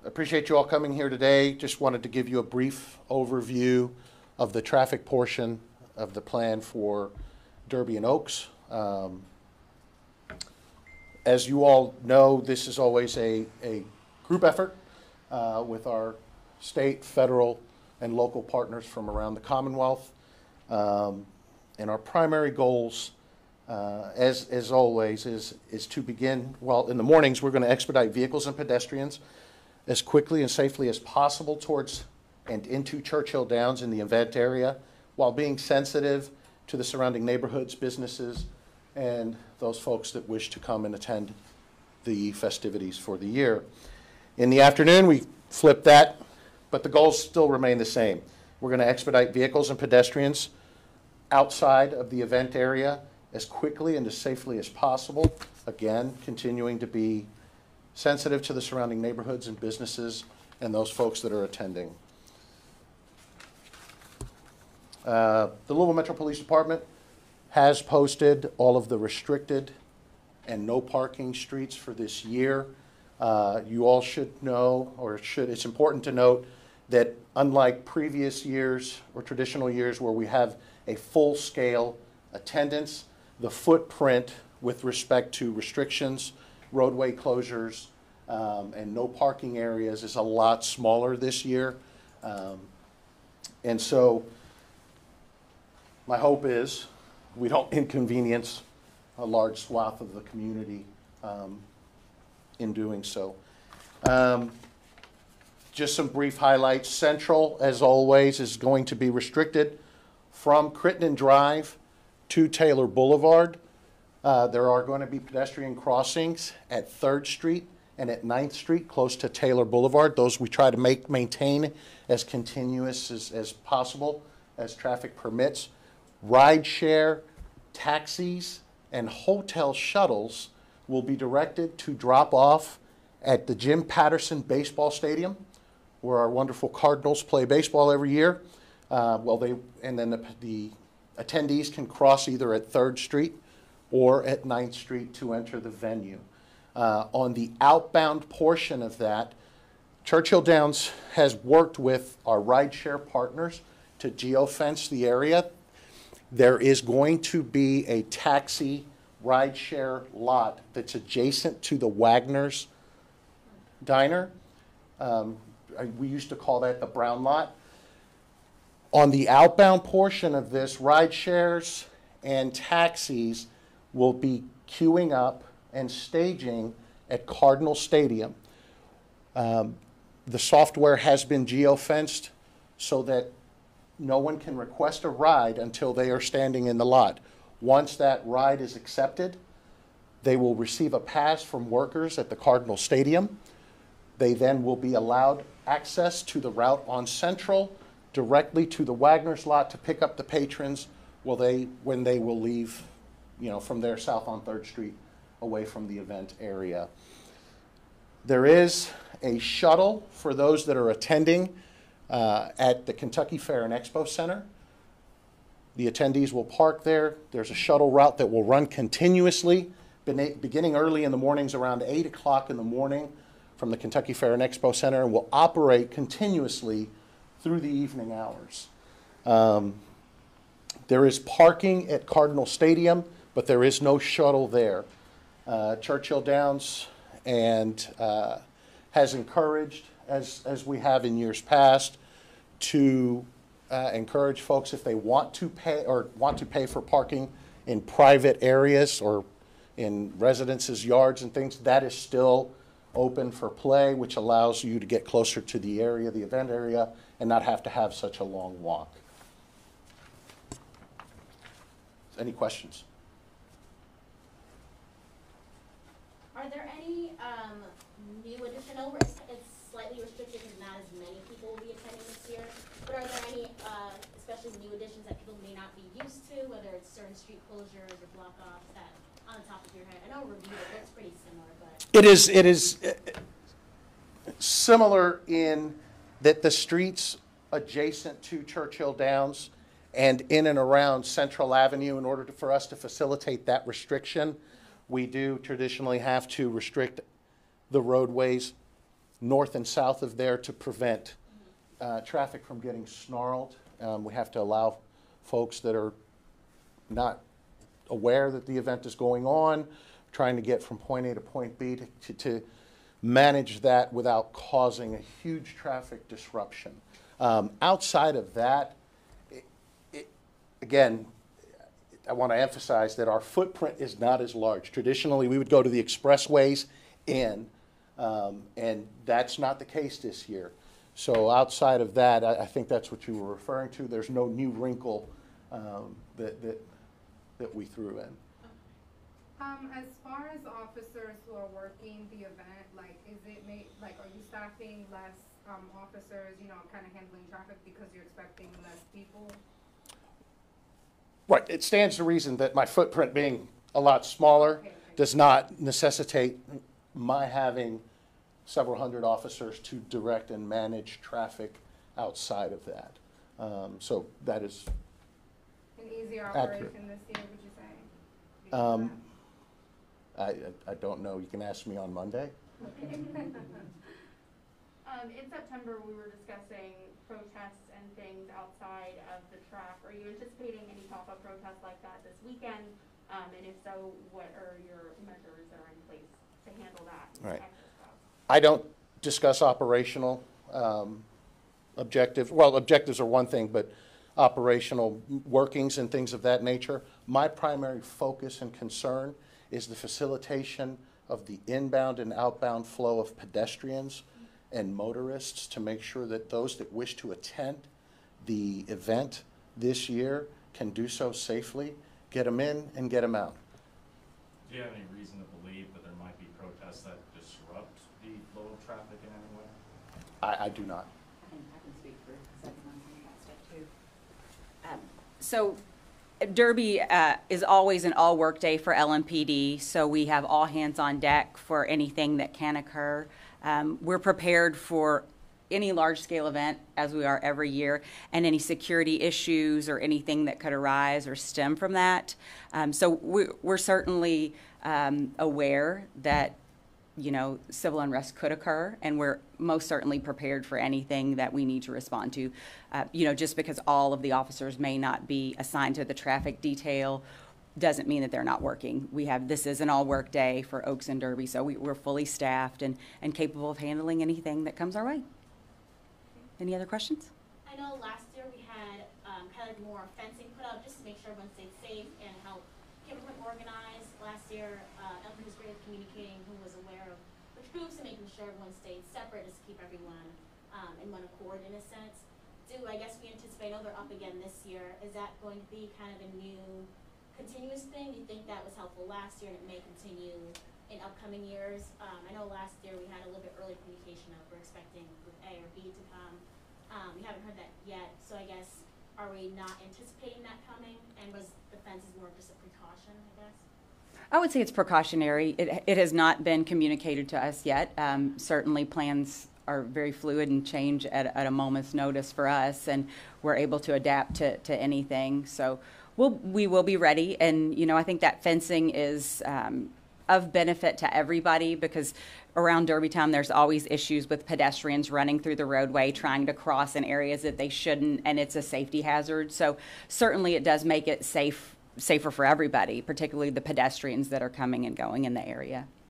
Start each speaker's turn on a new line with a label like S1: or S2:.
S1: Appreciate you all coming here today. Just wanted to give you a brief overview of the traffic portion of the plan for Derby and Oaks. As you all know, this is always a group effort with our state, federal, and local partners from around the Commonwealth. And our primary goals, as always, is to begin, well, in the mornings, we're going to expedite vehicles and pedestrians as quickly and safely as possible towards and into Churchill Downs in the event area, while being sensitive to the surrounding neighborhoods, businesses, and those folks that wish to come and attend the festivities for the year. In the afternoon, we flip that, but the goals still remain the same. We're going to expedite vehicles and pedestrians outside of the event area as quickly and as safely as possible, again, continuing to be sensitive to the surrounding neighborhoods and businesses and those folks that are attending. The Louisville Metro Police Department has posted all of the restricted and no parking streets for this year. You all should know, or it's important to note that unlike previous years or traditional years where we have a full-scale attendance, the footprint with respect to restrictions, roadway closures, and no parking areas is a lot smaller this year. And so my hope is we don't inconvenience a large swath of the community in doing so. Just some brief highlights. Central, as always, is going to be restricted from Crittenden Drive to Taylor Boulevard. There are going to be pedestrian crossings at 3rd Street and at 9th Street close to Taylor Boulevard. Those we try to maintain as continuous as possible as traffic permits. Rideshare, taxis, and hotel shuttles will be directed to drop off at the Jim Patterson Baseball Stadium, where our wonderful Cardinals play baseball every year. And then the attendees can cross either at 3rd Street or at 9th Street to enter the venue. On the outbound portion of that, Churchill Downs has worked with our rideshare partners to geofence the area. There is going to be a taxi rideshare lot that's adjacent to the Wagner's Diner. We used to call that the Brown Lot. On the outbound portion of this, rideshares and taxis will be queuing up and staging at Cardinal Stadium. The software has been geofenced so that no one can request a ride until they are standing in the lot. Once that ride is accepted, they will receive a pass from workers at the Cardinal Stadium. They then will be allowed access to the route on Central directly to the Wagner's lot to pick up the patrons when they will leave, from there south on 3rd Street away from the event area. There is a shuttle for those that are attending at the Kentucky Fair and Expo Center. The attendees will park there. There's a shuttle route that will run continuously, beginning early in the mornings around 8 o'clock in the morning from the Kentucky Fair and Expo Center, and will operate continuously through the evening hours. There is parking at Cardinal Stadium, but there is no shuttle there. Churchill Downs has encouraged, as we have in years past, to encourage folks, if they want to pay for parking in private areas or in residences' yards and things, that is still open for play, which allows you to get closer to the area, the event area, and not have to have such a long walk. Any questions?
S2: Are there any new additions? I know it's slightly restricted because not as many people will be attending this year, but are there any especially new additions that people may not be used to, whether it's certain street closures or block-offs that on the top of your head? I know review it looks pretty similar, but
S1: It is similar in that the streets adjacent to Churchill Downs and in and around Central Avenue, in order for us to facilitate that restriction, we do traditionally have to restrict the roadways north and south of there to prevent traffic from getting snarled. We have to allow folks that are not aware that the event is going on, trying to get from point A to point B to manage that without causing a huge traffic disruption. Outside of that, again, I want to emphasize that our footprint is not as large. Traditionally, we would go to the expressways and that's not the case this year. So outside of that, I think that's what you were referring to. There's no new wrinkle that we threw in.
S3: As far as officers who are working the event, like, are you staffing less officers, you know, kind of handling traffic because you're expecting less people?
S1: Right. It stands to reason that my footprint being a lot smaller does not necessitate my having several hundred officers to direct and manage traffic outside of that. So that is
S3: An easier
S1: accurate.
S3: operation this year, would you say?
S1: I don't know. You can ask me on Monday.
S4: In September, we were discussing protests and things outside of the track. Are you anticipating any pop-up protests like that this weekend? And if so, what are your measures that are in place to handle that?
S1: Right. I don't discuss operational objectives. Well, objectives are one thing, but operational workings and things of that nature. My primary focus and concern is the facilitation of the inbound and outbound flow of pedestrians and motorists to make sure that those that wish to attend the event this year can do so safely, get them in and get them out.
S5: Do you have any reason to believe that there might be protests that disrupt the flow of traffic in any way?
S1: I do not.
S6: I can speak for a second on some of that stuff too. So Derby is always an all-work day for LMPD, so we have all hands on deck for anything that can occur. We're prepared for any large-scale event, as we are every year, and any security issues or anything that could arise or stem from that. So we're certainly aware that, you know, civil unrest could occur, and we're most certainly prepared for anything that we need to respond to. You know, just because all of the officers may not be assigned to the traffic detail doesn't mean that they're not working. This is an all-work day for Oaks and Derby, so we're fully staffed and capable of handling anything that comes our way. Any other questions?
S2: I know last year we had kind of more fencing put up just to make sure everyone stayed safe and help keep everyone organized. Last year, LP was great at communicating who was aware of which groups and making sure everyone stayed separate just to keep everyone in one accord in a sense. I guess we anticipate, I know they're up again this year. Is that going to be kind of a new continuous thing? Do you think that was helpful last year and it may continue in upcoming years? I know last year we had a little bit early communication of we're expecting group A or B to come. We haven't heard that yet, so I guess, are we not anticipating that coming? And was the fences more just a precaution, I guess?
S6: I would say it's precautionary. It has not been communicated to us yet. Certainly plans are very fluid and change at a moment's notice for us, and we're able to adapt to anything. So we will be ready, and you know, I think that fencing is of benefit to everybody, because around Derbytown there's always issues with pedestrians running through the roadway trying to cross in areas that they shouldn't, and it's a safety hazard. So certainly it does make it safer for everybody, particularly the pedestrians that are coming and going in the area.